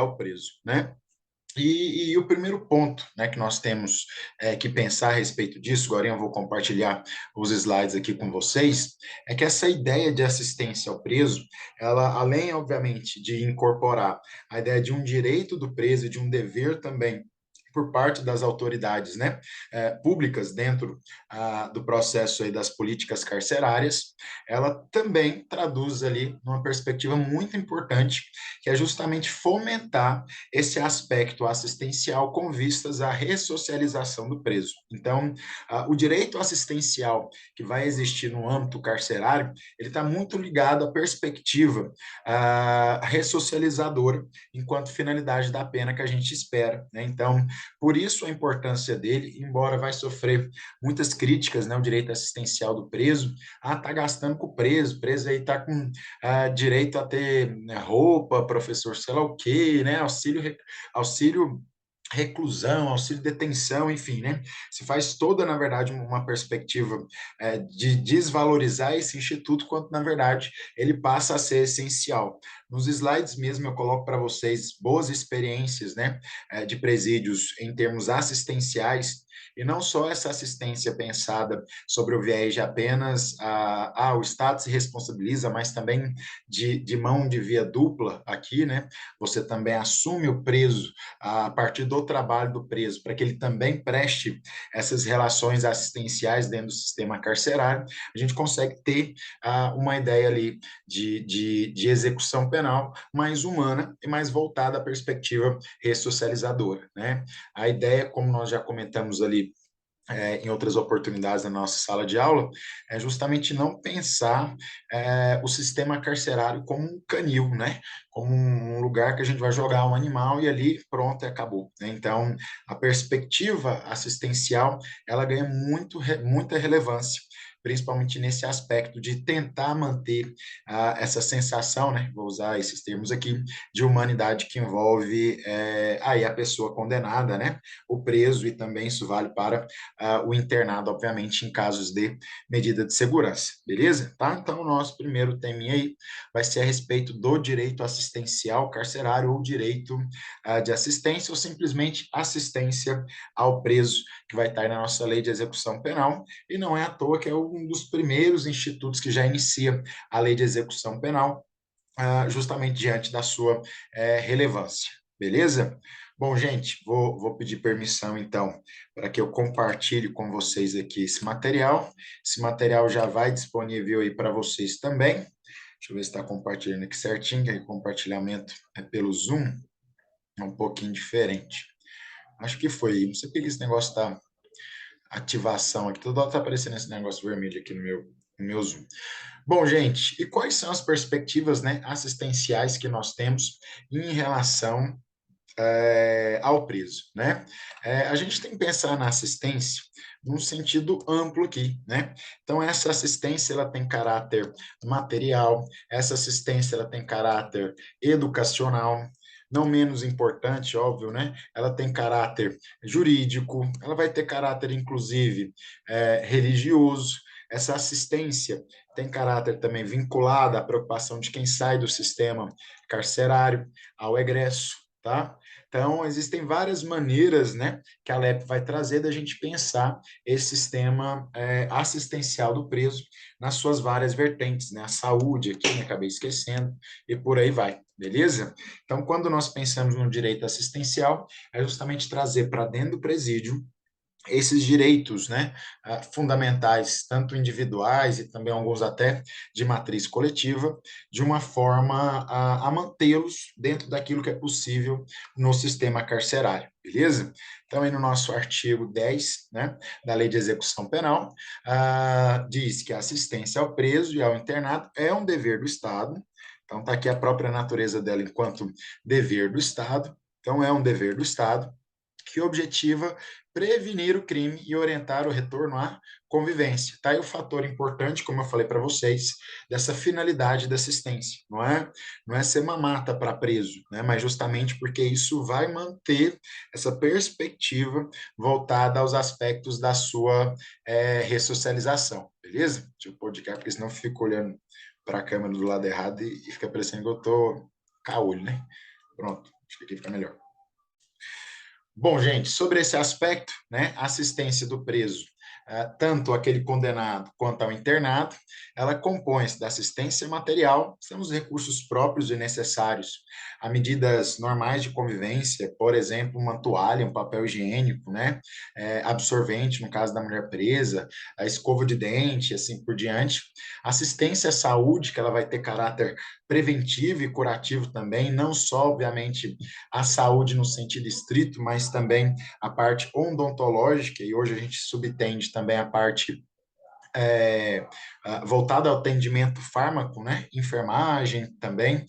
ao preso, né? E o primeiro ponto, né, que nós temos que pensar a respeito disso, agora eu vou compartilhar os slides aqui com vocês, é que essa ideia de assistência ao preso, ela, além, obviamente, de incorporar a ideia de um direito do preso e de um dever também por parte das autoridades, né, públicas dentro do processo aí das políticas carcerárias, ela também traduz ali uma perspectiva muito importante, que é justamente fomentar esse aspecto assistencial com vistas à ressocialização do preso. Então, o direito assistencial que vai existir no âmbito carcerário, ele está muito ligado à perspectiva ressocializadora, enquanto finalidade da pena que a gente espera, né? Então, por isso a importância dele, embora vai sofrer muitas críticas, né, o direito assistencial do preso, tá gastando com o preso aí tá com direito a ter, né, roupa, professor, sei lá o quê, né, auxílio reclusão, auxílio detenção, enfim, né? Se faz toda, na verdade, uma perspectiva de desvalorizar esse instituto, quando, na verdade, ele passa a ser essencial. Nos slides mesmo eu coloco para vocês boas experiências, né, de presídios em termos assistenciais, e não só essa assistência pensada sobre o viés de apenas o Estado se responsabiliza, mas também de mão de via dupla aqui, né? Você também assume o preso a partir do trabalho do preso, para que ele também preste essas relações assistenciais dentro do sistema carcerário, a gente consegue ter uma ideia ali de execução penal mais humana e mais voltada à perspectiva ressocializadora, né? A ideia, como nós já comentamos ali em outras oportunidades na nossa sala de aula, é justamente não pensar o sistema carcerário como um canil, né? Como um lugar que a gente vai jogar um animal e ali pronto, acabou, né? Então, a perspectiva assistencial, ela ganha muita relevância, principalmente nesse aspecto de tentar manter essa sensação, né? Vou usar esses termos aqui, de humanidade que envolve aí a pessoa condenada, né? O preso, e também isso vale para o internado, obviamente, em casos de medida de segurança, beleza? Tá? Então, o nosso primeiro teminha aí vai ser a respeito do direito assistencial carcerário ou direito de assistência ou simplesmente assistência ao preso, que vai estar aí na nossa lei de execução penal, e não é à toa que é um dos primeiros institutos que já inicia a lei de execução penal, justamente diante da sua relevância, beleza? Bom, gente, vou pedir permissão, então, para que eu compartilhe com vocês aqui esse material. Esse material já vai disponível aí para vocês também. Deixa eu ver se está compartilhando aqui certinho, que aí o compartilhamento é pelo Zoom, é um pouquinho diferente. Acho que foi. Não sei porque esse negócio está ativação aqui, toda hora está aparecendo esse negócio vermelho aqui no meu Zoom. Bom, gente, e quais são as perspectivas, né, assistenciais que nós temos em relação ao preso, né? A gente tem que pensar na assistência num sentido amplo aqui, né? Então, essa assistência, ela tem caráter material, essa assistência, ela tem caráter educacional, não menos importante, óbvio, né? Ela tem caráter jurídico, ela vai ter caráter, inclusive, religioso. Essa assistência tem caráter também vinculado à preocupação de quem sai do sistema carcerário, ao egresso, tá? Então, existem várias maneiras, né, que a LEP vai trazer da gente pensar esse sistema assistencial do preso nas suas várias vertentes, né? A saúde aqui, né, acabei esquecendo, e por aí vai, beleza? Então, quando nós pensamos no direito assistencial, é justamente trazer para dentro do presídio esses direitos, né, fundamentais, tanto individuais e também alguns até de matriz coletiva, de uma forma a mantê-los dentro daquilo que é possível no sistema carcerário, beleza? Então, aí no nosso artigo 10, né, da Lei de Execução Penal, diz que a assistência ao preso e ao internado é um dever do Estado. Então, está aqui a própria natureza dela enquanto dever do Estado. Então, é um dever do Estado que objetiva prevenir o crime e orientar o retorno à convivência. Tá aí o fator importante, como eu falei para vocês, dessa finalidade da assistência. Não é ser mamata para preso, né? Mas justamente porque isso vai manter essa perspectiva voltada aos aspectos da sua ressocialização, beleza? Deixa eu pôr de cá, porque senão eu fico olhando para a câmera do lado errado e fica parecendo que eu estou caolho, né? Pronto. Acho que aqui fica melhor. Bom, gente, sobre esse aspecto, né, assistência do preso, tanto aquele condenado quanto ao internado, ela compõe-se da assistência material, são os recursos próprios e necessários a medidas normais de convivência, por exemplo, uma toalha, um papel higiênico, né, absorvente, no caso da mulher presa, a escova de dente, assim por diante. Assistência à saúde, que ela vai ter caráter preventivo e curativo também, não só, obviamente, a saúde no sentido estrito, mas também a parte odontológica, e hoje a gente subtende também a parte voltada ao atendimento fármaco, né, enfermagem também,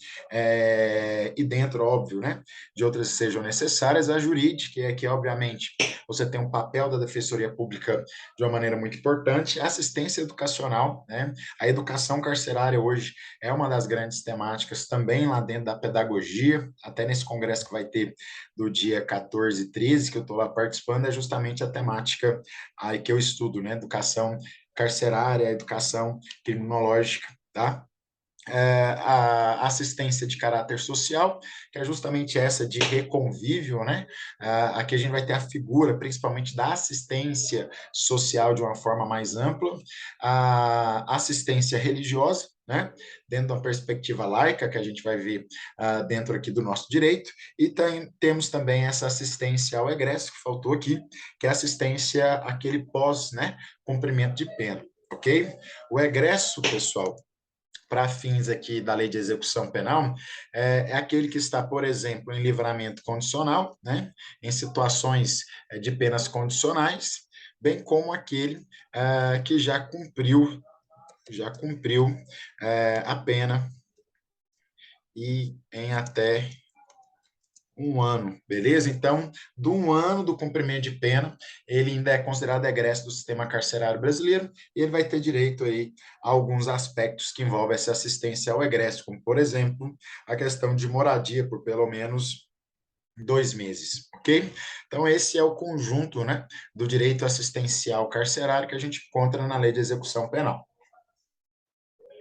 e dentro, óbvio, né, de outras que sejam necessárias, a jurídica, que obviamente você tem um papel da Defensoria Pública de uma maneira muito importante, a assistência educacional, né, a educação carcerária hoje é uma das grandes temáticas também lá dentro da pedagogia, até nesse congresso que vai ter do dia 14 e 13, que eu estou lá participando, é justamente a temática aí que eu estudo, né, educação carcerária, educação criminológica, tá? A assistência de caráter social, que é justamente essa de reconvívio, né? Aqui a gente vai ter a figura, principalmente da assistência social de uma forma mais ampla, a assistência religiosa, né? Dentro de uma perspectiva laica, que a gente vai ver dentro aqui do nosso direito, e temos também essa assistência ao egresso, que faltou aqui, que é a assistência àquele pós, né? Cumprimento de pena, ok? O egresso, pessoal, para fins aqui da lei de execução penal, é aquele que está, por exemplo, em livramento condicional, né, em situações de penas condicionais, bem como aquele que já cumpriu a pena e em até um ano, beleza? Então, do um ano do cumprimento de pena, ele ainda é considerado egresso do sistema carcerário brasileiro e ele vai ter direito aí a alguns aspectos que envolvem essa assistência ao egresso, como, por exemplo, a questão de moradia por pelo menos 2 meses, ok? Então, esse é o conjunto, né, do direito assistencial carcerário que a gente encontra na Lei de Execução Penal.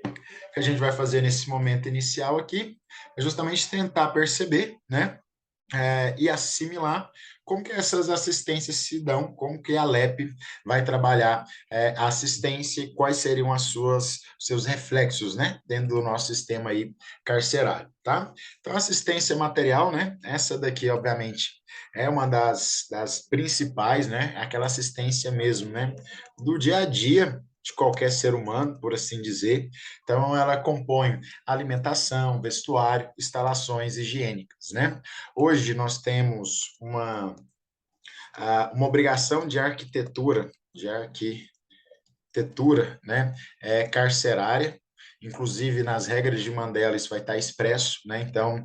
O que a gente vai fazer nesse momento inicial aqui é justamente tentar perceber, né, e assimilar como que essas assistências se dão, como que a LEP vai trabalhar a assistência e quais seriam seus reflexos, né, dentro do nosso sistema aí carcerário, tá? Então, assistência material, né, essa daqui, obviamente, é uma das principais, né, aquela assistência mesmo, né, do dia a dia de qualquer ser humano, por assim dizer. Então, ela compõe alimentação, vestuário, instalações higiênicas, né? Hoje nós temos uma obrigação de arquitetura, né, carcerária, inclusive nas regras de Mandela isso vai estar expresso, né, então,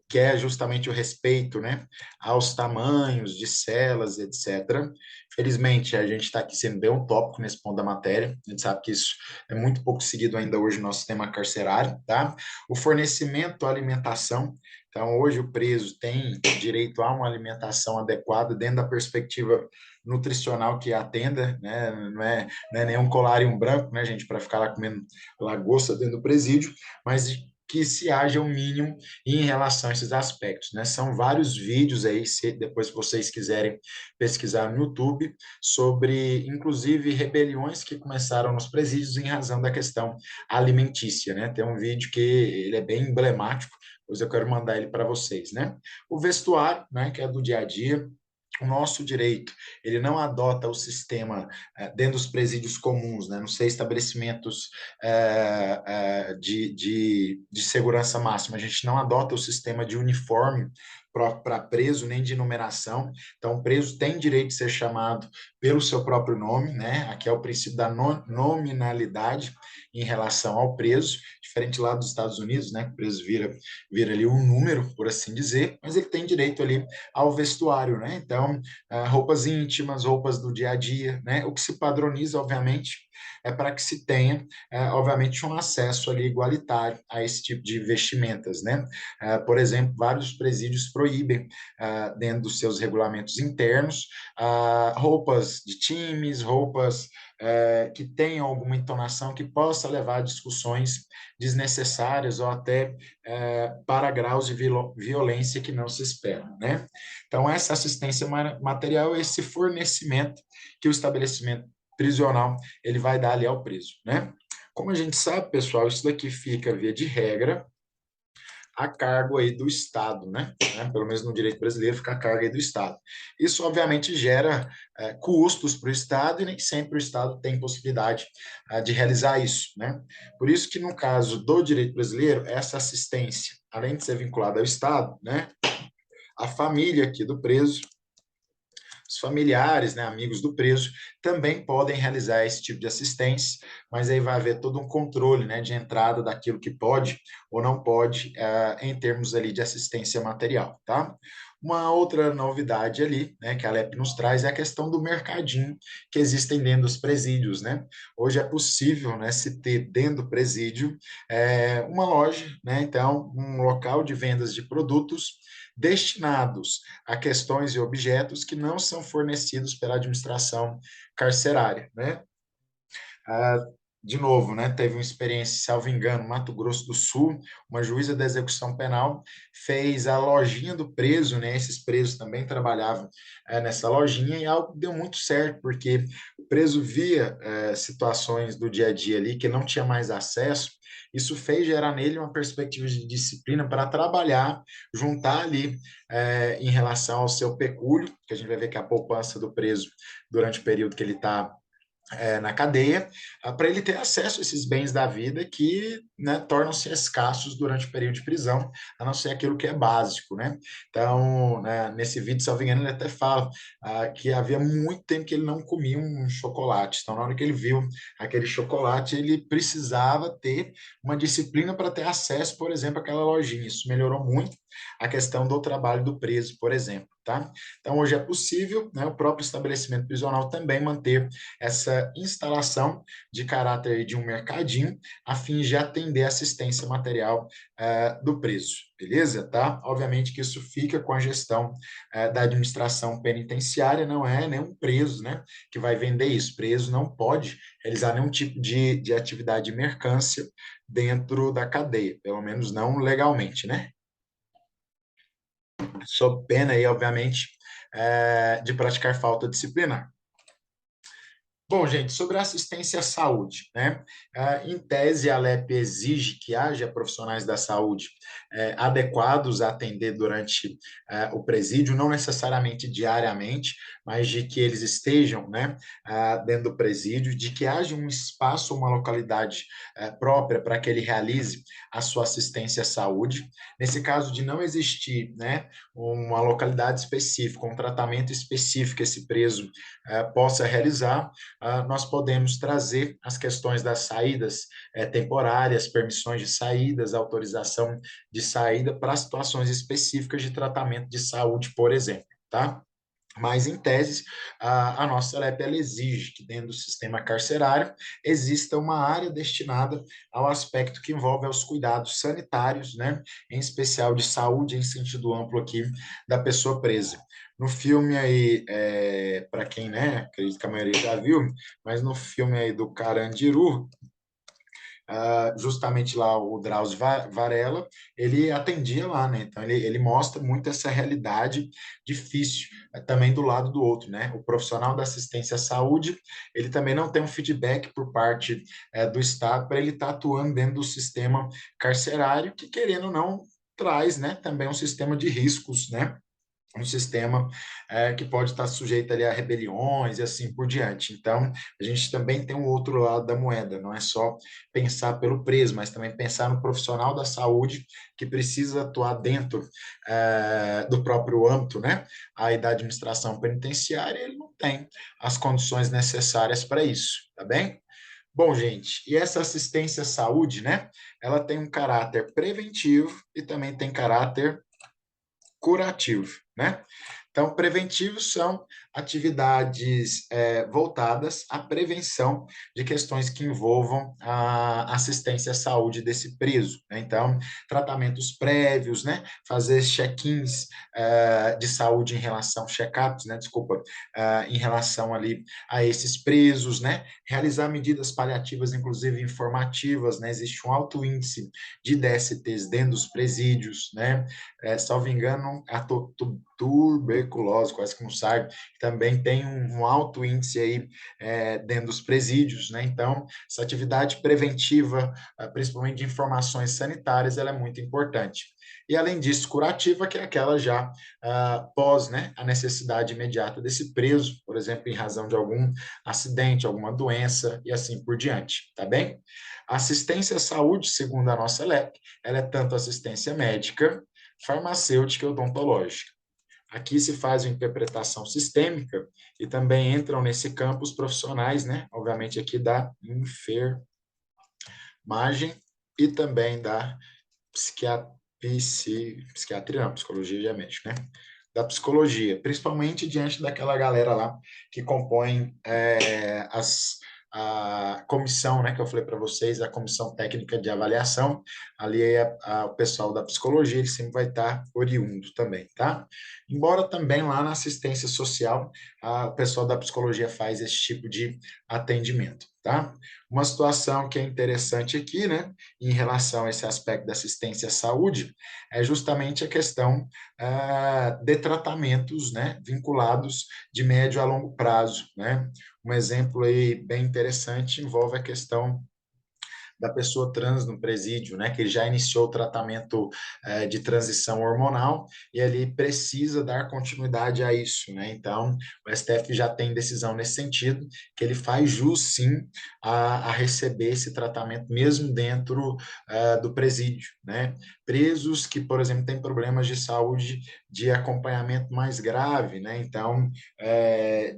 que é justamente o respeito, né, aos tamanhos de celas, etc. Felizmente, a gente está aqui sendo bem utópico nesse ponto da matéria, a gente sabe que isso é muito pouco seguido ainda hoje no nosso sistema carcerário, tá? O fornecimento, a alimentação, então hoje o preso tem direito a uma alimentação adequada dentro da perspectiva nutricional que atenda, né? Não é nenhum colário branco, né, gente, para ficar lá comendo lagosta dentro do presídio, mas que se haja o um mínimo em relação a esses aspectos, né? São vários vídeos aí, se depois vocês quiserem pesquisar no YouTube, sobre, inclusive, rebeliões que começaram nos presídios em razão da questão alimentícia, né? Tem um vídeo que ele é bem emblemático, pois eu quero mandar ele para vocês, né? O vestuário, né, que é do dia a dia, o nosso direito, ele não adota o sistema dentro dos presídios comuns, né? Não sei, estabelecimentos de segurança máxima, a gente não adota o sistema de uniforme para preso, nem de numeração. Então, o preso tem direito de ser chamado pelo seu próprio nome, né? Aqui é o princípio da nominalidade em relação ao preso, diferente lá dos Estados Unidos, né? Que o preso vira ali um número, por assim dizer, mas ele tem direito ali ao vestuário, né? Então, roupas íntimas, roupas do dia a dia, né? O que se padroniza, obviamente, é para que se tenha, obviamente, um acesso ali igualitário a esse tipo de vestimentas, né? Por exemplo, vários presídios proíbem, dentro dos seus regulamentos internos, roupas de times, roupas que tenham alguma entonação que possa levar a discussões desnecessárias ou até para graus de violência que não se espera, né? Então, essa assistência material é esse fornecimento que o estabelecimento prisional ele vai dar ali ao preso, né? Como a gente sabe, pessoal, isso daqui fica, via de regra, a cargo aí do Estado, né? Pelo menos no direito brasileiro, fica a cargo aí do Estado. Isso, obviamente, gera custos para o Estado e nem sempre o Estado tem possibilidade de realizar isso, né? Por isso que, no caso do direito brasileiro, essa assistência, além de ser vinculada ao Estado, né? A família aqui do preso, os familiares, né, amigos do preso, também podem realizar esse tipo de assistência, mas aí vai haver todo um controle, né, de entrada daquilo que pode ou não pode, em termos ali de assistência material, tá? Uma outra novidade ali, né, que a Alep nos traz é a questão do mercadinho que existem dentro dos presídios, né? Hoje é possível, né, se ter dentro do presídio uma loja, né? Então, um local de vendas de produtos destinados a questões e objetos que não são fornecidos pela administração carcerária, né? Ah, de novo, né, teve uma experiência, salvo engano, Mato Grosso do Sul, uma juíza da execução penal fez a lojinha do preso, né, esses presos também trabalhavam nessa lojinha e algo deu muito certo, porque o preso via situações do dia a dia ali que não tinha mais acesso, isso fez gerar nele uma perspectiva de disciplina para trabalhar, juntar ali em relação ao seu pecúlio, que a gente vai ver que a poupança do preso durante o período que ele está na cadeia, para ele ter acesso a esses bens da vida que, né, tornam-se escassos durante o período de prisão, a não ser aquilo que é básico, né? Então, né, nesse vídeo, se eu não me engano, ele até fala que havia muito tempo que ele não comia um chocolate. Então, na hora que ele viu aquele chocolate, ele precisava ter uma disciplina para ter acesso, por exemplo, àquela lojinha. Isso melhorou muito a questão do trabalho do preso, por exemplo, tá? Então, hoje é possível, né, o próprio estabelecimento prisional também manter essa instalação de caráter de um mercadinho, a fim de atender a assistência material do preso, beleza? Tá? Obviamente que isso fica com a gestão da administração penitenciária, não é nenhum preso, né, que vai vender isso. Preso não pode realizar nenhum tipo de atividade de mercância dentro da cadeia, pelo menos não legalmente, né? Sob pena aí, obviamente, de praticar falta disciplinar. Bom, gente, sobre a assistência à saúde, né? Em tese, a Alep exige que haja profissionais da saúde adequados a atender durante o presídio, não necessariamente diariamente, mas de que eles estejam, né, dentro do presídio, de que haja um espaço, uma localidade própria para que ele realize a sua assistência à saúde. Nesse caso de não existir, né, uma localidade específica, um tratamento específico que esse preso possa realizar, nós podemos trazer as questões das saídas temporárias, permissões de saídas, autorização de saída para situações específicas de tratamento de saúde, por exemplo, tá? Mas, em tese, a nossa LEP ela exige que dentro do sistema carcerário exista uma área destinada ao aspecto que envolve os cuidados sanitários, né, em especial de saúde em sentido amplo aqui da pessoa presa. No filme aí, para quem, né, acredito que a maioria já viu, mas no filme aí do Carandiru, justamente lá o Drauzio Varela, ele atendia lá, né? Então ele mostra muito essa realidade difícil também do lado do outro, né? O profissional da assistência à saúde, ele também não tem um feedback por parte do Estado para ele estar atuando dentro do sistema carcerário, que querendo ou não traz, né, também um sistema de riscos, né? Um sistema que pode estar sujeito ali a rebeliões e assim por diante. Então, a gente também tem um outro lado da moeda, não é só pensar pelo preso, mas também pensar no profissional da saúde que precisa atuar dentro do próprio âmbito, né? Aí da administração penitenciária, ele não tem as condições necessárias para isso, tá bem? Bom, gente, e essa assistência à saúde, né? Ela tem um caráter preventivo e também tem caráter curativo, né? Então, preventivos são atividades voltadas à prevenção de questões que envolvam a assistência à saúde desse preso, né? Então, tratamentos prévios, né? Fazer check-ins de saúde em relação, check-ups, né? Desculpa, em relação ali a esses presos, né? Realizar medidas paliativas, inclusive informativas, né? Existe um alto índice de DSTs dentro dos presídios, né? Salvo engano, a tuberculose, quase que não sabe, também tem um alto índice aí dentro dos presídios, né? Então, essa atividade preventiva, principalmente de informações sanitárias, ela é muito importante. E, além disso, curativa, que é aquela já pós, né, a necessidade imediata desse preso, por exemplo, em razão de algum acidente, alguma doença e assim por diante, tá bem? A assistência à saúde, segundo a nossa LEP, ela é tanto assistência médica, farmacêutica e odontológica. Aqui se faz uma interpretação sistêmica e também entram nesse campo os profissionais, né? Obviamente aqui da enfermagem e também da psiquiatria, não, psicologia já é médico, né? Da psicologia, principalmente diante daquela galera lá que compõe a comissão, né, que eu falei para vocês, a comissão técnica de avaliação, ali o pessoal da psicologia, ele sempre vai estar oriundo também, tá? Embora também lá na assistência social, o pessoal da psicologia faz esse tipo de atendimento, tá? Uma situação que é interessante aqui, né, em relação a esse aspecto da assistência à saúde, é justamente a questão de tratamentos, né, vinculados de médio a longo prazo, né? Um exemplo aí bem interessante envolve a questão da pessoa trans no presídio, né, que ele já iniciou o tratamento de transição hormonal e ele precisa dar continuidade a isso, né? Então, o STF já tem decisão nesse sentido, que ele faz jus, sim, a receber esse tratamento mesmo dentro do presídio, né? Presos que, por exemplo, têm problemas de saúde de acompanhamento mais grave, né? Então,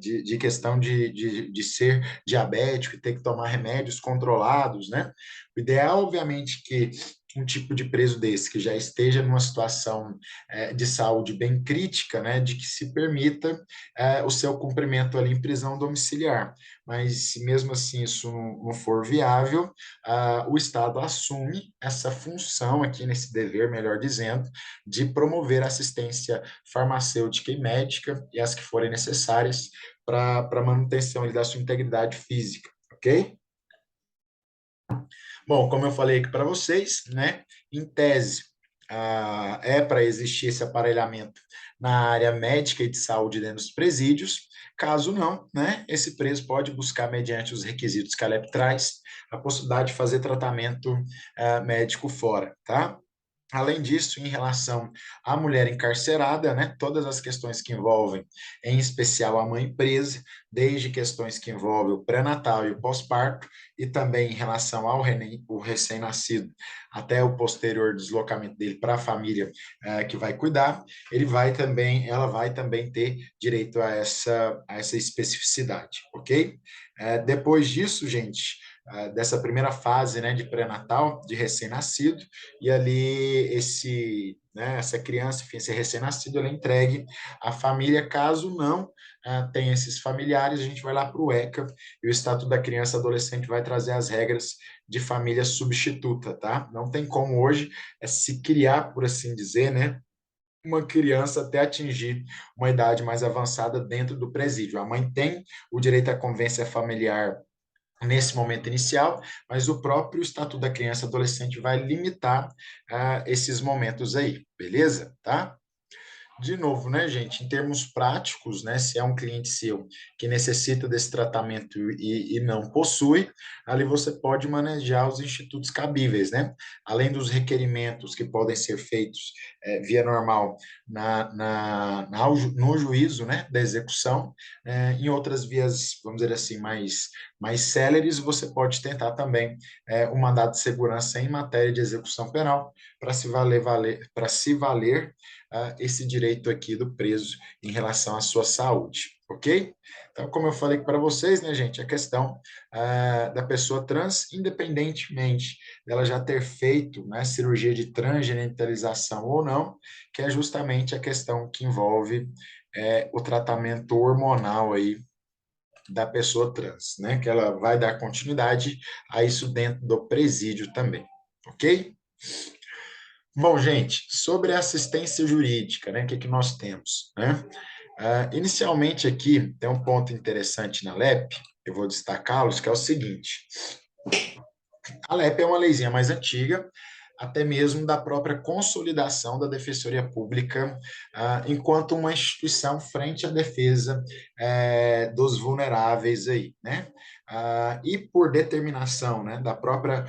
de questão de ser diabético e ter que tomar remédios controlados, né? O ideal, obviamente, que um tipo de preso desse, que já esteja numa situação de saúde bem crítica, né, de que se permita o seu cumprimento ali em prisão domiciliar. Mas, se mesmo assim isso não for viável, o Estado assume essa função aqui, nesse dever, melhor dizendo, de promover assistência farmacêutica e médica, e as que forem necessárias, para manutenção ali, da sua integridade física, ok? Bom, como eu falei aqui para vocês, né, em tese, é para existir esse aparelhamento na área médica e de saúde dentro dos presídios. Caso não, né, esse preso pode buscar, mediante os requisitos que a LEP traz, a possibilidade de fazer tratamento médico fora, tá? Além disso, em relação à mulher encarcerada, né, todas as questões que envolvem, em especial a mãe presa, desde questões que envolvem o pré-natal e o pós-parto, e também em relação ao o recém-nascido, até o posterior deslocamento dele para a família que vai cuidar, ela vai também ter direito a essa especificidade, ok? Depois disso, gente, dessa primeira fase, né, de pré-natal, de recém-nascido, e ali essa criança, enfim, esse recém-nascido, ele é entregue à família. Caso não tenha esses familiares, a gente vai lá para o ECA e o Estatuto da Criança e Adolescente vai trazer as regras de família substituta, tá? Não tem como hoje se criar, por assim dizer, né, uma criança até atingir uma idade mais avançada dentro do presídio. A mãe tem o direito à convivência familiar nesse momento inicial, mas o próprio Estatuto da Criança e Adolescente vai limitar esses momentos aí, beleza? Tá? De novo, né, gente, em termos práticos, né, se é um cliente seu que necessita desse tratamento e não possui, ali você pode manejar os institutos cabíveis, né? Além dos requerimentos que podem ser feitos via normal no juízo, né, da execução, em outras vias, vamos dizer assim, mais céleres, você pode tentar também o mandado de segurança em matéria de execução penal para se valer esse direito aqui do preso em relação à sua saúde, ok? Então, como eu falei para vocês, né, gente, a questão da pessoa trans, independentemente dela já ter feito, né, cirurgia de transgenitalização ou não, que é justamente a questão que envolve o tratamento hormonal aí da pessoa trans, né? Que ela vai dar continuidade a isso dentro do presídio também, ok? Bom, gente, sobre a assistência jurídica, né? O que que nós temos, né? Inicialmente aqui tem um ponto interessante na LEP, eu vou destacá-los, que é o seguinte: a LEP é uma leizinha mais antiga, até mesmo da própria consolidação da Defensoria Pública, enquanto uma instituição frente à defesa dos vulneráveis aí, né? E por determinação, né, da própria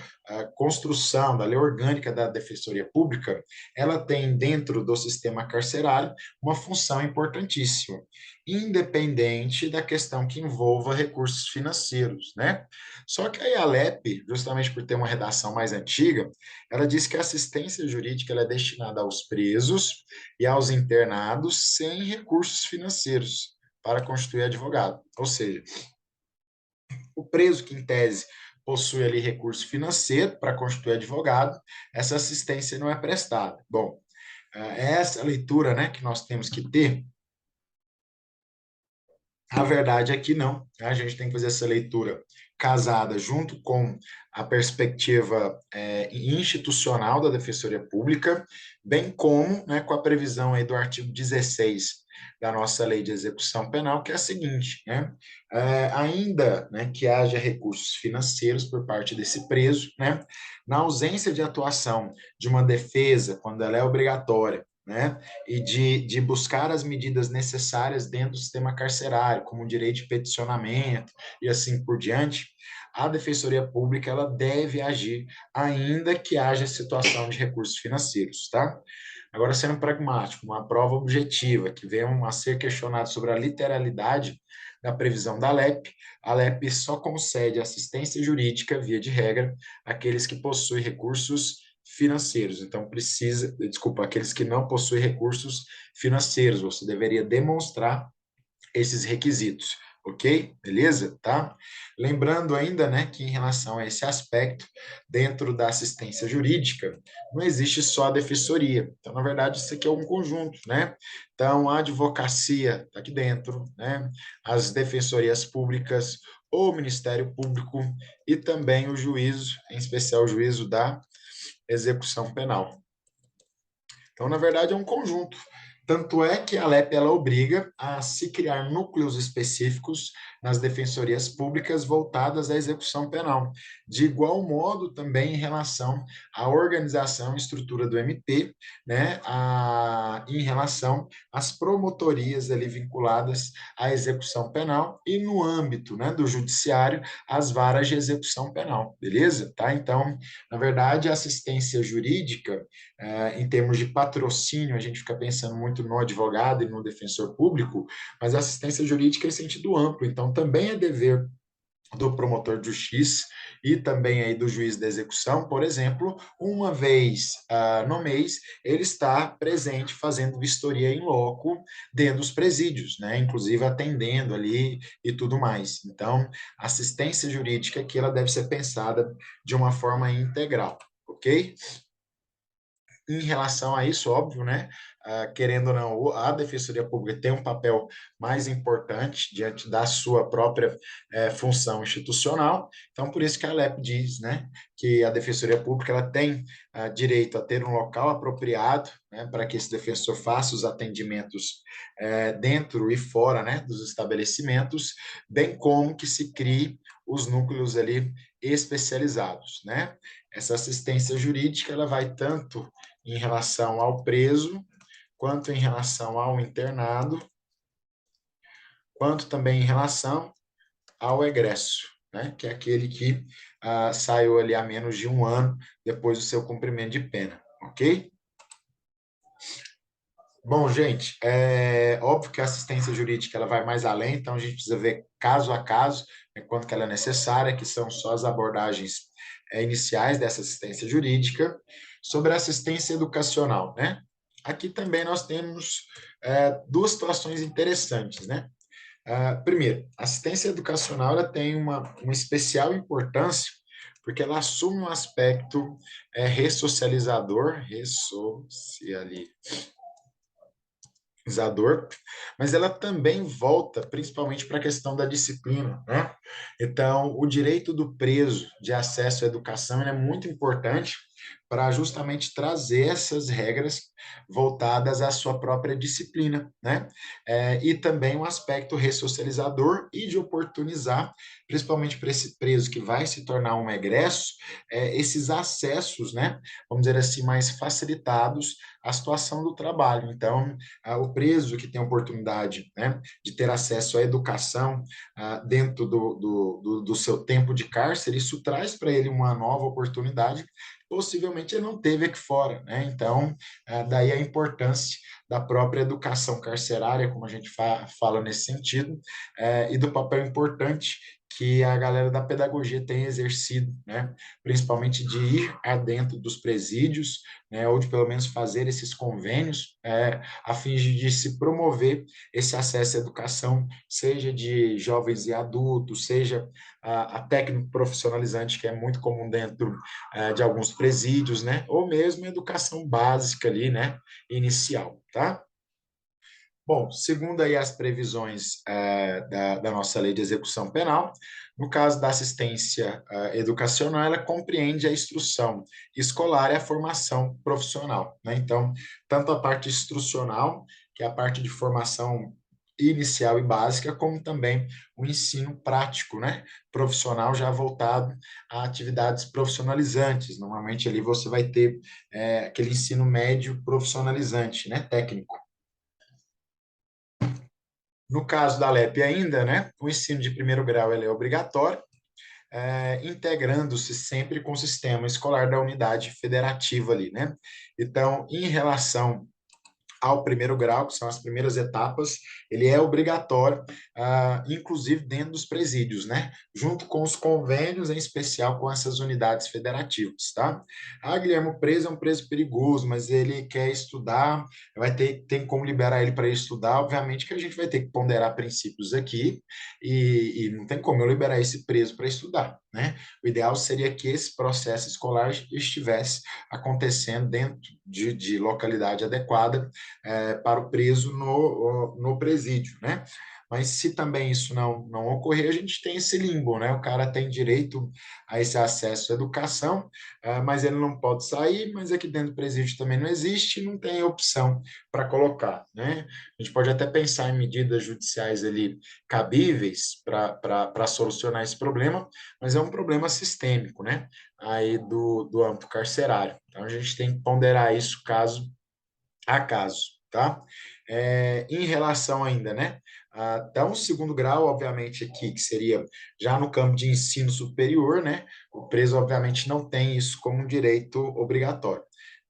construção da lei orgânica da Defensoria Pública, ela tem dentro do sistema carcerário uma função importantíssima, independente da questão que envolva recursos financeiros, né? Só que aí a LEP, justamente por ter uma redação mais antiga, ela diz que a assistência jurídica ela é destinada aos presos e aos internados sem recursos financeiros para constituir advogado. Ou seja, o preso que, em tese, possui ali recurso financeiro para constituir advogado, essa assistência não é prestada. Bom, essa leitura, né, que nós temos que ter. A verdade é que não. A gente tem que fazer essa leitura casada junto com a perspectiva institucional da Defensoria Pública, bem como, né, com a previsão aí do artigo 16 da nossa Lei de Execução Penal, que é a seguinte, né, ainda, né, que haja recursos financeiros por parte desse preso, né, na ausência de atuação de uma defesa, quando ela é obrigatória, né, e de buscar as medidas necessárias dentro do sistema carcerário, como o direito de peticionamento e assim por diante, a Defensoria Pública ela deve agir, ainda que haja situação de recursos financeiros, tá? Agora, sendo pragmático, uma prova objetiva que venha a ser questionada sobre a literalidade da previsão da LEP, a LEP só concede assistência jurídica, via de regra, àqueles que possuem recursos financeiros. Então, desculpa, aqueles que não possuem recursos financeiros, você deveria demonstrar esses requisitos, ok? Beleza? Tá? Lembrando ainda, né, que em relação a esse aspecto, dentro da assistência jurídica, não existe só a defensoria. Então, na verdade, isso aqui é um conjunto, né? Então, a advocacia está aqui dentro, né? As defensorias públicas, o Ministério Público e também o juízo, em especial o juízo da execução penal. Então, na verdade, é um conjunto. Tanto é que a LEP ela obriga a se criar núcleos específicos nas defensorias públicas voltadas à execução penal. De igual modo, também em relação à organização e estrutura do MP, né, em relação às promotorias ali vinculadas à execução penal e no âmbito, né, do judiciário, as varas de execução penal, beleza? Tá? Então, na verdade, a assistência jurídica em termos de patrocínio, a gente fica pensando muito no advogado e no defensor público, mas a assistência jurídica é em sentido amplo, então também é dever do promotor de justiça e também aí do juiz da execução, por exemplo, uma vez no mês, ele está presente fazendo vistoria em loco dentro dos presídios, né? Inclusive atendendo ali e tudo mais. Então, a assistência jurídica aqui ela deve ser pensada de uma forma integral, ok? Em relação a isso, óbvio, né? Querendo ou não, a Defensoria Pública tem um papel mais importante diante da sua própria função institucional. Então, por isso que a LEP diz, né, que a Defensoria Pública ela tem direito a ter um local apropriado, né, para que esse defensor faça os atendimentos dentro e fora, né, dos estabelecimentos, bem como que se crie os núcleos ali especializados, né? Essa assistência jurídica ela vai tanto em relação ao preso, quanto em relação ao internado, quanto também em relação ao egresso, né? Que é aquele que saiu ali há menos de um ano depois do seu cumprimento de pena, ok? Bom, gente, é óbvio que a assistência jurídica ela vai mais além, então a gente precisa ver caso a caso, né, quanto que ela é necessária, que são só as abordagens iniciais dessa assistência jurídica, sobre a assistência educacional, né? aqui também nós temos duas situações interessantes, né? Primeiro, a assistência educacional ela tem uma especial importância porque ela assume um aspecto ressocializador, mas ela também volta principalmente para a questão da disciplina, né? Então, o direito do preso de acesso à educação é muito importante para justamente trazer essas regras voltadas à sua própria disciplina, né? E também um aspecto ressocializador e de oportunizar, principalmente para esse preso que vai se tornar um egresso, esses acessos, né? Vamos dizer assim, mais facilitados à situação do trabalho. Então, o preso que tem a oportunidade, né, de ter acesso à educação dentro do seu tempo de cárcere, isso traz para ele uma nova oportunidade, possivelmente ele não teve aqui fora, né? Então, daí a importância da própria educação carcerária, como a gente fala nesse sentido, e do papel importante que a galera da pedagogia tem exercido, né? Principalmente de ir adentro dos presídios, né? Ou de pelo menos fazer esses convênios, a fim de se promover esse acesso à educação, seja de jovens e adultos, seja a técnico profissionalizante, que é muito comum dentro de alguns presídios, né? Ou mesmo educação básica ali, né? Inicial, tá? Bom, segundo aí as previsões da nossa lei de execução penal, no caso da assistência educacional, ela compreende a instrução escolar e a formação profissional, né? Então, tanto a parte instrucional, que é a parte de formação inicial e básica, como também o ensino prático, né? Profissional já voltado a atividades profissionalizantes. Normalmente ali você vai ter aquele ensino médio profissionalizante, né? Técnico. No caso da LEP ainda, né, o ensino de primeiro grau ele é obrigatório, integrando-se sempre com o sistema escolar da unidade federativa ali, né? Então, em relação ao primeiro grau, que são as primeiras etapas, ele é obrigatório, inclusive dentro dos presídios, né? Junto com os convênios, em especial com essas unidades federativas, tá? Guilherme, o preso é um preso perigoso, mas ele quer estudar, tem como liberar ele para estudar, obviamente que a gente vai ter que ponderar princípios aqui, e não tem como eu liberar esse preso para estudar, né? O ideal seria que esse processo escolar estivesse acontecendo dentro de localidade adequada, para o preso no presídio, né? Mas se também isso não ocorrer, a gente tem esse limbo, né? O cara tem direito a esse acesso à educação, mas ele não pode sair, mas aqui dentro do presídio também não existe, não tem opção para colocar, né? A gente pode até pensar em medidas judiciais ali cabíveis para solucionar esse problema, mas é um problema sistêmico, né? Aí do âmbito carcerário. Então a gente tem que ponderar isso caso a caso, tá? Em relação ainda, né? Até um segundo grau, obviamente, aqui, que seria já no campo de ensino superior, né? O preso, obviamente, não tem isso como um direito obrigatório.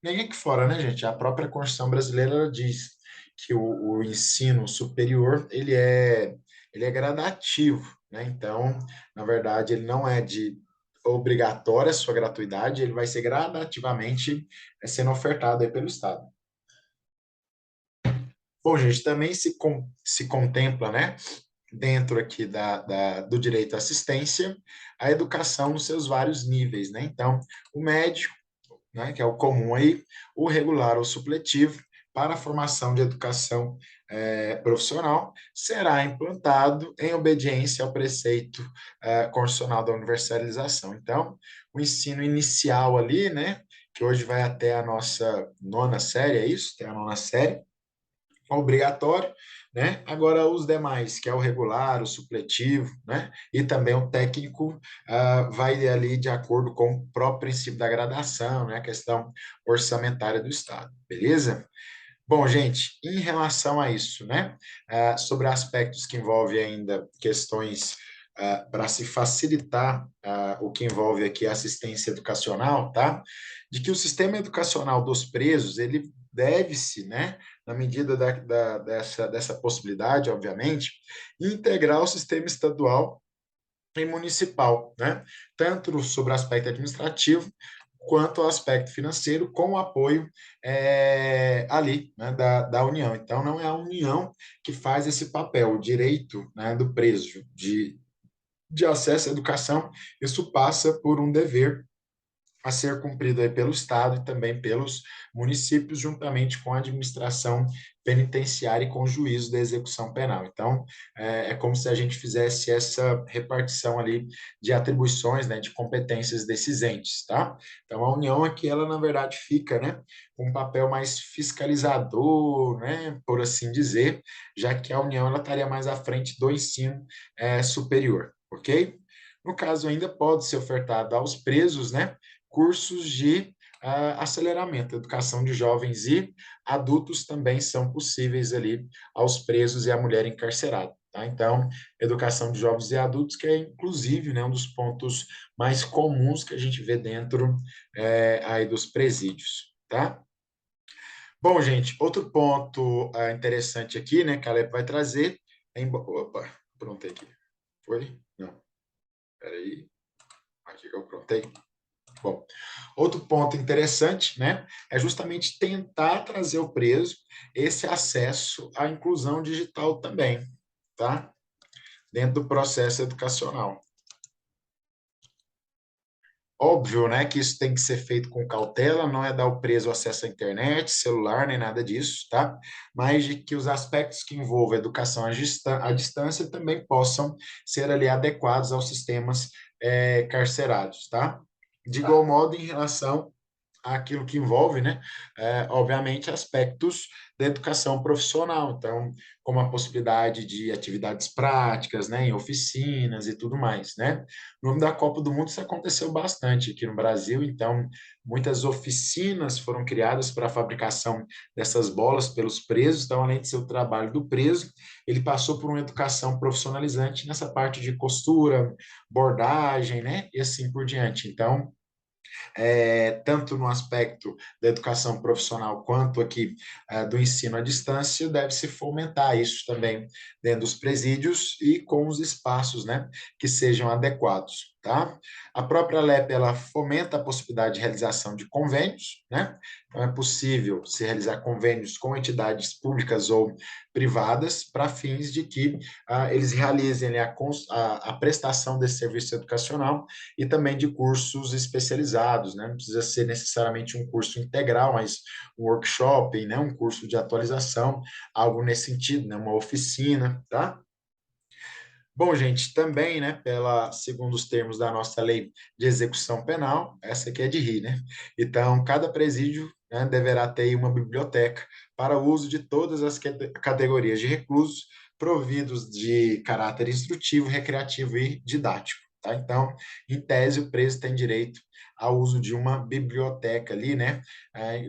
Nem aqui fora, né, gente? A própria Constituição brasileira ela diz que o ensino superior, ele é gradativo, né? Então, na verdade, ele não é de obrigatória a sua gratuidade, ele vai ser gradativamente sendo ofertado aí pelo Estado. Bom, gente, também se contempla, né, dentro aqui do direito à assistência, a educação nos seus vários níveis, né? Então, o médio, né, que é o comum aí, o regular ou supletivo, para a formação de educação profissional, será implantado em obediência ao preceito constitucional da universalização. Então, o ensino inicial ali, né, que hoje vai até a nossa nona série, é isso? Até a nona série, obrigatório, né? Agora os demais, que é o regular, o supletivo, né? E também o técnico vai ali de acordo com o próprio princípio da gradação, né? A questão orçamentária do Estado, beleza? Bom, gente, em relação a isso, né? Sobre aspectos que envolvem ainda questões para se facilitar o que envolve aqui a assistência educacional, tá? De que o sistema educacional dos presos, ele deve-se, né, na medida dessa possibilidade, obviamente, integrar o sistema estadual e municipal, né? Tanto sobre o aspecto administrativo, quanto ao aspecto financeiro, com o apoio ali, né, da União. Então, não é a União que faz esse papel, o direito, né, do preso de acesso à educação, isso passa por um dever a ser cumprido aí pelo Estado e também pelos municípios, juntamente com a administração penitenciária e com o juízo da execução penal. Então, é como se a gente fizesse essa repartição ali de atribuições, né, de competências desses entes, tá? Então, a União aqui, ela, na verdade, fica, né, com um papel mais fiscalizador, né, por assim dizer, já que a União, ela estaria mais à frente do ensino superior, ok? No caso, ainda pode ser ofertado aos presos, né, cursos de aceleramento, educação de jovens e adultos também são possíveis ali aos presos e à mulher encarcerada. Tá? Então, educação de jovens e adultos, que é inclusive, né, um dos pontos mais comuns que a gente vê dentro aí dos presídios. Tá? Bom, gente, outro ponto interessante aqui, né, que a Alep vai trazer, opa, aprontei aqui. Foi? Não, peraí. Aqui que eu aprontei. Bom, outro ponto interessante, né, é justamente tentar trazer o preso esse acesso à inclusão digital também, tá? Dentro do processo educacional. Óbvio, né, que isso tem que ser feito com cautela, não é dar ao preso acesso à internet, celular, nem nada disso, tá? Mas de que os aspectos que envolvem a educação à distância também possam ser ali adequados aos sistemas carcerários, tá? De igual modo, em relação aquilo que envolve, né, obviamente, aspectos da educação profissional, então, como a possibilidade de atividades práticas, né, em oficinas e tudo mais, né. No nome da Copa do Mundo, isso aconteceu bastante aqui no Brasil, então, muitas oficinas foram criadas para a fabricação dessas bolas pelos presos, então, além de ser o trabalho do preso, ele passou por uma educação profissionalizante nessa parte de costura, bordagem, né, e assim por diante. Então, tanto no aspecto da educação profissional quanto aqui do ensino à distância, deve-se fomentar isso também dentro dos presídios e com os espaços, né, que sejam adequados, tá? A própria LEP, ela fomenta a possibilidade de realização de convênios, né? Então, é possível se realizar convênios com entidades públicas ou privadas para fins de que eles realizem a prestação desse serviço educacional e também de cursos especializados, né? Não precisa ser necessariamente um curso integral, mas um workshop, né? Um curso de atualização, algo nesse sentido, né? Uma oficina, tá? Bom, gente, também, né, segundo os termos da nossa lei de execução penal, essa aqui é de rir, né? Então, cada presídio, né, deverá ter uma biblioteca para o uso de todas as categorias de reclusos, providos de caráter instrutivo, recreativo e didático, tá? Então, em tese, o preso tem direito ao uso de uma biblioteca ali, né,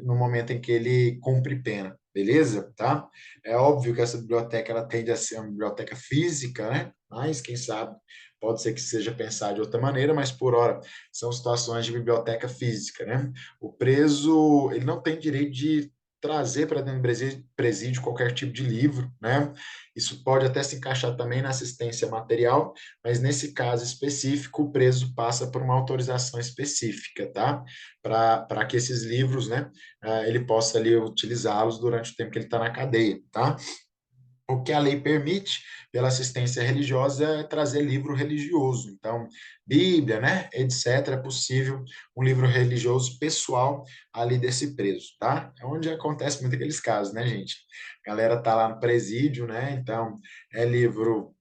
no momento em que ele cumpre pena. Beleza? Tá? É óbvio que essa biblioteca ela tende a ser uma biblioteca física, né? Mas quem sabe pode ser que seja pensado de outra maneira, mas por hora são situações de biblioteca física, né? O preso ele não tem direito de trazer para dentro do presídio qualquer tipo de livro, né? Isso pode até se encaixar também na assistência material, mas nesse caso específico o preso passa por uma autorização específica, tá? Para que esses livros, né, ele possa ali utilizá-los durante o tempo que ele está na cadeia, tá? O que a lei permite, pela assistência religiosa, é trazer livro religioso. Então, Bíblia, né, etc. É possível um livro religioso pessoal ali desse preso, tá? É onde acontece muito aqueles casos, né, gente? A galera tá lá no presídio, né? Então, é livro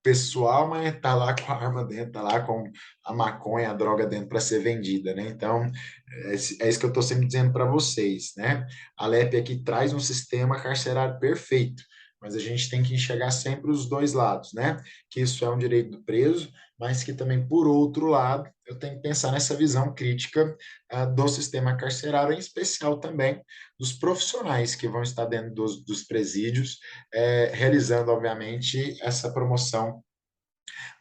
pessoal, mas tá lá com a arma dentro, tá lá com a maconha, a droga dentro para ser vendida, né? Então, é isso que eu estou sempre dizendo para vocês, né? A LEP aqui traz um sistema carcerário perfeito, mas a gente tem que enxergar sempre os dois lados, né? Que isso é um direito do preso, mas que também, por outro lado, eu tenho que pensar nessa visão crítica do sistema carcerário, em especial também dos profissionais que vão estar dentro dos presídios, realizando, obviamente, essa promoção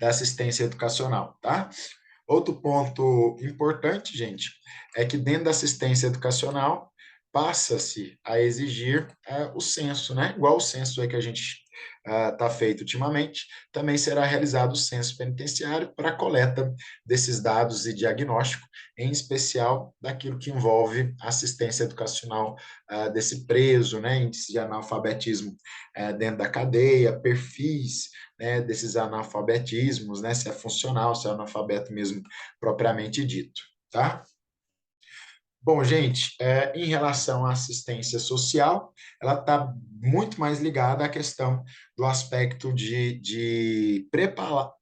da assistência educacional, tá? Outro ponto importante, gente, é que dentro da assistência educacional, passa-se a exigir o censo, né? Igual o censo aí que a gente está feito ultimamente, também será realizado o censo penitenciário para a coleta desses dados e diagnóstico, em especial daquilo que envolve assistência educacional desse preso, né? Índice de analfabetismo dentro da cadeia, perfis, né, desses analfabetismos, né? Se é funcional, se é analfabeto mesmo propriamente dito, tá? Bom, gente, em relação à assistência social, ela está muito mais ligada à questão do aspecto de preparar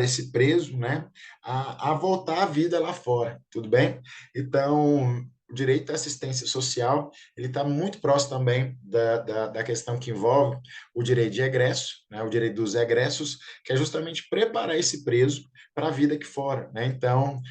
esse preso, né, a voltar à vida lá fora, tudo bem? Então, o direito à assistência social, ele está muito próximo também da questão que envolve o direito de egresso, né, o direito dos egressos, que é justamente preparar esse preso para a vida aqui fora, né? Então,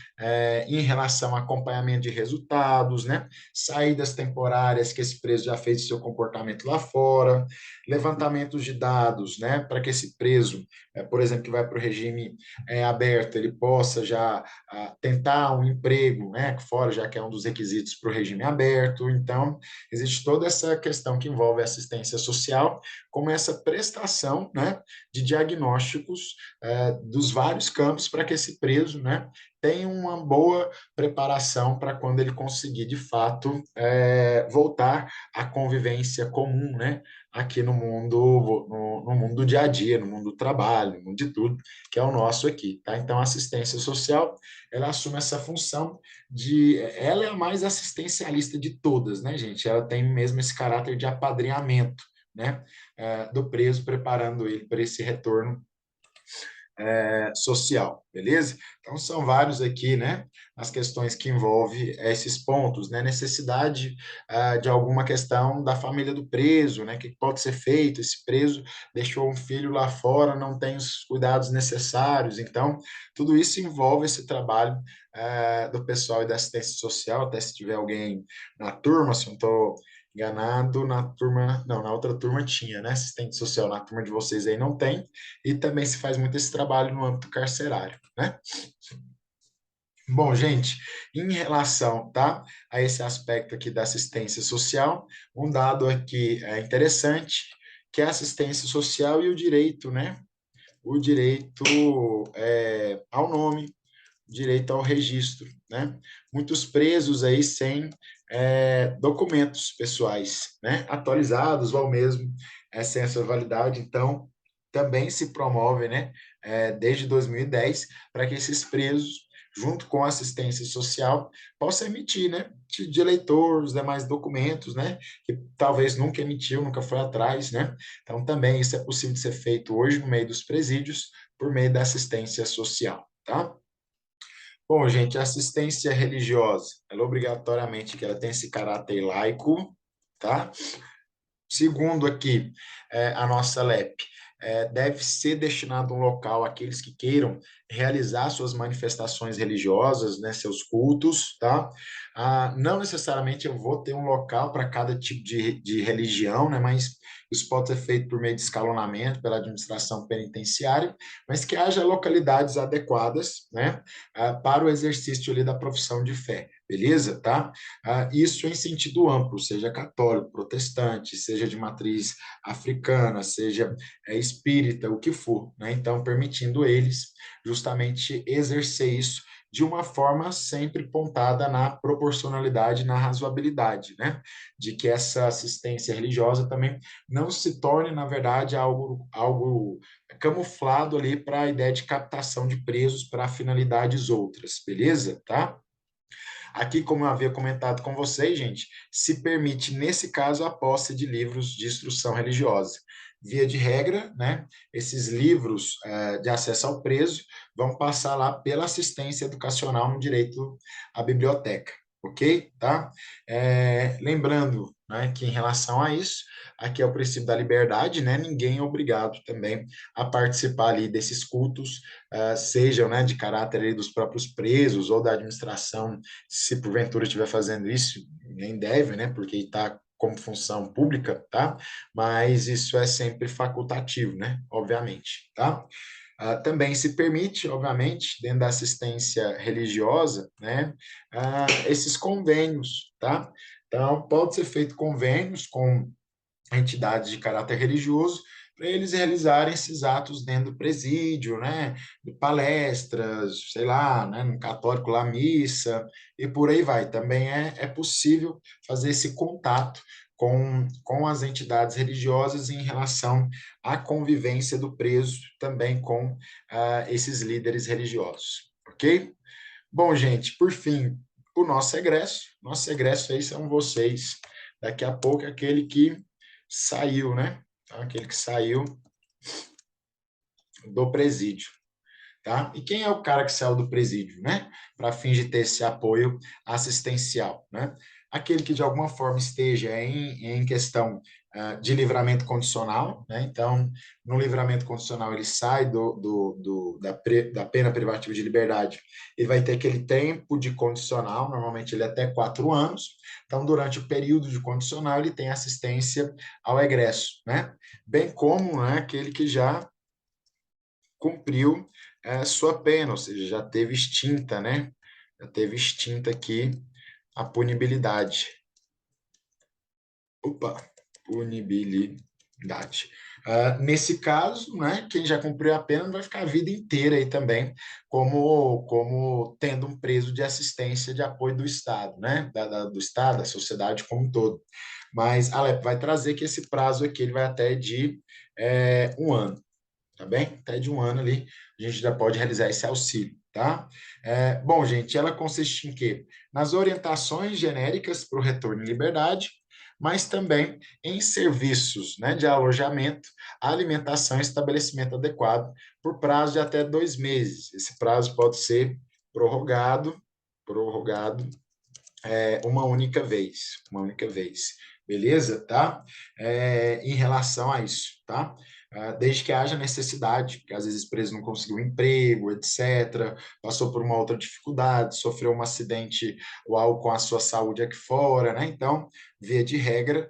em relação a acompanhamento de resultados, né, saídas temporárias que esse preso já fez de seu comportamento lá fora, levantamentos de dados, né, para que esse preso por exemplo, que vai para o regime aberto, ele possa já tentar um emprego, né, fora, já que é um dos requisitos para o regime aberto. Então, existe toda essa questão que envolve assistência social, como essa prestação, né, de diagnósticos dos vários campos para que esse preso, né, tenha uma boa preparação para quando ele conseguir, de fato, voltar à convivência comum, né, aqui no mundo do dia a dia, no mundo do trabalho, no mundo de tudo, que é o nosso aqui, tá? Então, a assistência social, ela assume essa função ela é a mais assistencialista de todas, né, gente? Ela tem mesmo esse caráter de apadrinhamento, né, do preso, preparando ele para esse retorno social, beleza? Então, são vários aqui, né, as questões que envolvem esses pontos, né, necessidade de alguma questão da família do preso, né, que pode ser feito, esse preso deixou um filho lá fora, não tem os cuidados necessários, então, tudo isso envolve esse trabalho do pessoal e da assistência social, até se tiver alguém na turma, se não estou enganado, na turma, não, na outra turma tinha, né, assistente social, na turma de vocês aí não tem, e também se faz muito esse trabalho no âmbito carcerário, né? Bom, gente, em relação, tá, a esse aspecto aqui da assistência social, um dado aqui interessante, que é a assistência social e o direito, né? O direito ao nome, direito ao registro, né? Muitos presos aí sem documentos pessoais, né? Atualizados ou mesmo sem essa validade, então também se promove, né? Desde 2010 para que esses presos junto com a assistência social, possa emitir, né, de eleitor, os demais documentos, né, que talvez nunca emitiu, nunca foi atrás, né, então também isso é possível de ser feito hoje no meio dos presídios, por meio da assistência social, tá? Bom, gente, a assistência religiosa, ela obrigatoriamente que ela tem esse caráter laico, tá? Segundo aqui, a nossa LEP, deve ser destinado um local àqueles que queiram realizar suas manifestações religiosas, né, seus cultos, tá? Não necessariamente eu vou ter um local para cada tipo de religião, né, mas isso pode ser feito por meio de escalonamento pela administração penitenciária, mas que haja localidades adequadas, né, para o exercício ali da profissão de fé, beleza? Tá? Isso em sentido amplo, seja católico, protestante, seja de matriz africana, seja espírita, o que for, né? Então, permitindo eles justamente exercer isso de uma forma sempre pontada na proporcionalidade, na razoabilidade, né? De que essa assistência religiosa também não se torne, na verdade, algo camuflado ali para a ideia de captação de presos para finalidades outras, beleza? Tá? Aqui, como eu havia comentado com vocês, gente, se permite, nesse caso, a posse de livros de instrução religiosa. Via de regra, né, esses livros de acesso ao preso vão passar lá pela assistência educacional no direito à biblioteca, ok? Tá? Lembrando, né, que em relação a isso, aqui é o princípio da liberdade, né? Ninguém é obrigado também a participar ali desses cultos, sejam, né, de caráter ali dos próprios presos ou da administração, se porventura estiver fazendo isso, nem deve, né, porque está como função pública, tá? Mas isso é sempre facultativo, né? Obviamente, tá? Também se permite, obviamente, dentro da assistência religiosa, né, esses convênios, tá? Então, pode ser feito convênios com entidades de caráter religioso para eles realizarem esses atos dentro do presídio, né? De palestras, sei lá, né? No católico lá, missa, e por aí vai. Também é possível fazer esse contato com as entidades religiosas em relação à convivência do preso também com esses líderes religiosos, ok? Bom, gente, por fim, o nosso egresso aí são vocês. Daqui a pouco, aquele que saiu, né? Tá? Aquele que saiu do presídio, tá? E quem é o cara que saiu do presídio, né? Para fim de ter esse apoio assistencial, né? Aquele que de alguma forma esteja em questão de livramento condicional, né? Então, no livramento condicional, ele sai da pena privativa de liberdade e vai ter aquele tempo de condicional, normalmente ele é até 4 anos. Então, durante o período de condicional, ele tem assistência ao egresso, né? Bem como, né, aquele que já cumpriu sua pena, ou seja, já teve extinta, né? Já teve extinta aqui a punibilidade. Opa, punibilidade. Nesse caso, né, quem já cumpriu a pena vai ficar a vida inteira aí também como tendo um preso de assistência de apoio do Estado, né, do Estado, da sociedade como um todo. Mas a Alep vai trazer que esse prazo aqui ele vai até de 1 ano, tá bem? Até de 1 ano ali, a gente já pode realizar esse auxílio, tá? Bom, gente, ela consiste em quê? Nas orientações genéricas para o retorno em liberdade, mas também em serviços, né, de alojamento, alimentação e estabelecimento adequado por prazo de até 2 meses. Esse prazo pode ser prorrogado uma única vez, beleza? Tá? Em relação a isso, tá? Desde que haja necessidade, porque às vezes o preso não conseguiu um emprego, etc., passou por uma outra dificuldade, sofreu um acidente ou algo com a sua saúde aqui fora, né? Então, via de regra,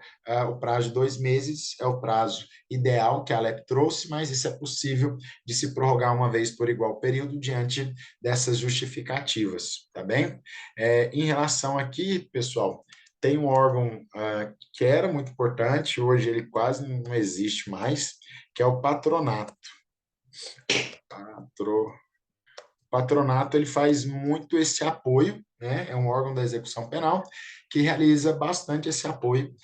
o prazo de 2 meses é o prazo ideal que a Alep trouxe, mas isso é possível de se prorrogar uma vez por igual período diante dessas justificativas, tá bem? Em relação aqui, pessoal, tem um órgão que era muito importante, hoje ele quase não existe mais, que é o patronato. Patro... O patronato ele faz muito esse apoio, né? É um órgão da execução penal que realiza bastante esse apoio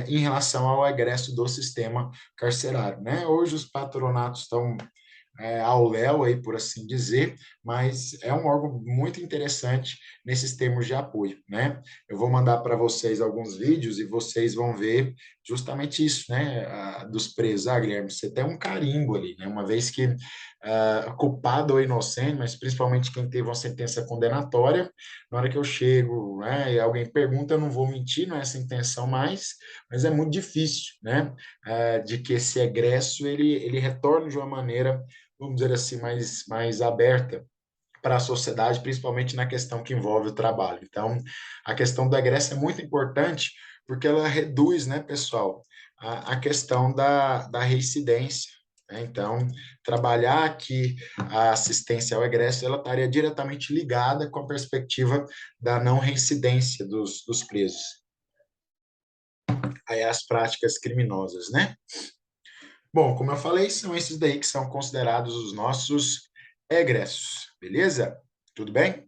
em relação ao egresso do sistema carcerário, né? Hoje os patronatos estão ao léu, aí, por assim dizer, mas é um órgão muito interessante nesses termos de apoio, né? Eu vou mandar para vocês alguns vídeos e vocês vão ver justamente isso, né? Dos presos. Guilherme, você tem um carimbo ali, né? Uma vez que culpado ou inocente, mas principalmente quem teve uma sentença condenatória, na hora que eu chego, né, e alguém pergunta, eu não vou mentir, não é essa a intenção mais, mas é muito difícil, né? De que esse egresso ele retorne de uma maneira, vamos dizer assim, mais aberta para a sociedade, principalmente na questão que envolve o trabalho. Então, a questão do egresso é muito importante porque ela reduz, né, pessoal, a questão da reincidência, né? Então, trabalhar aqui a assistência ao egresso, ela estaria diretamente ligada com a perspectiva da não reincidência dos presos. Aí as práticas criminosas, né? Bom, como eu falei, são esses daí que são considerados os nossos egressos, beleza? Tudo bem?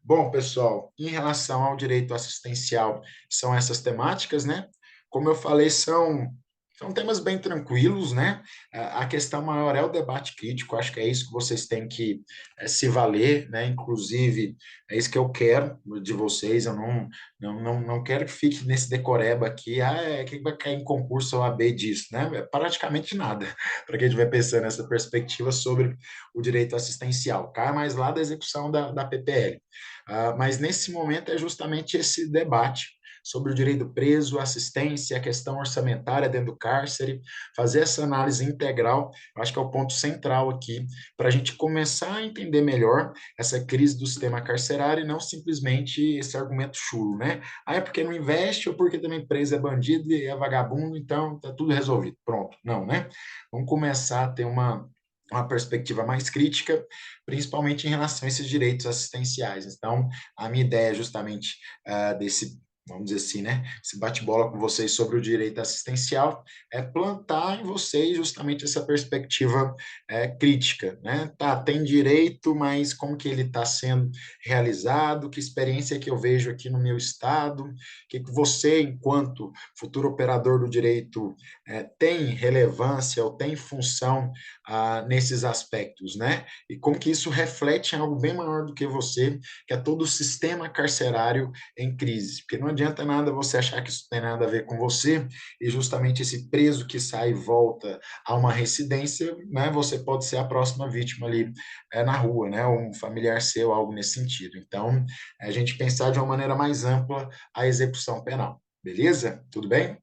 Bom, pessoal, em relação ao direito assistencial, são essas temáticas, né? Como eu falei, são temas bem tranquilos, né? A questão maior é o debate crítico, acho que é isso que vocês têm que se valer, né? Inclusive, é isso que eu quero de vocês, eu não quero que fique nesse decoreba aqui, quem vai cair em concurso OAB disso, né? É praticamente nada, para quem estiver pensando nessa perspectiva sobre o direito assistencial, cai mais lá da execução da PPL. Mas nesse momento é justamente esse debate sobre o direito do preso, assistência, a questão orçamentária dentro do cárcere, fazer essa análise integral, eu acho que é o ponto central aqui, para a gente começar a entender melhor essa crise do sistema carcerário e não simplesmente esse argumento chulo, né? É porque não investe ou porque também preso é bandido e é vagabundo, então tá tudo resolvido. Pronto. Não, né? Vamos começar a ter uma uma perspectiva mais crítica, principalmente em relação a esses direitos assistenciais. Então, a minha ideia é justamente desse, vamos dizer assim, né, esse bate-bola com vocês sobre o direito assistencial, é plantar em vocês justamente essa perspectiva crítica, né? Tá, tem direito, mas como que ele está sendo realizado? Que experiência que eu vejo aqui no meu estado? Que você, enquanto futuro operador do direito, tem relevância ou tem função nesses aspectos, né? E como que isso reflete em algo bem maior do que você, que é todo o sistema carcerário em crise. Porque não adianta nada você achar que isso tem nada a ver com você, e justamente esse preso que sai e volta a uma residência, né? Você pode ser a próxima vítima ali na rua, né? Ou um familiar seu, algo nesse sentido. Então, a gente pensar de uma maneira mais ampla a execução penal. Beleza? Tudo bem?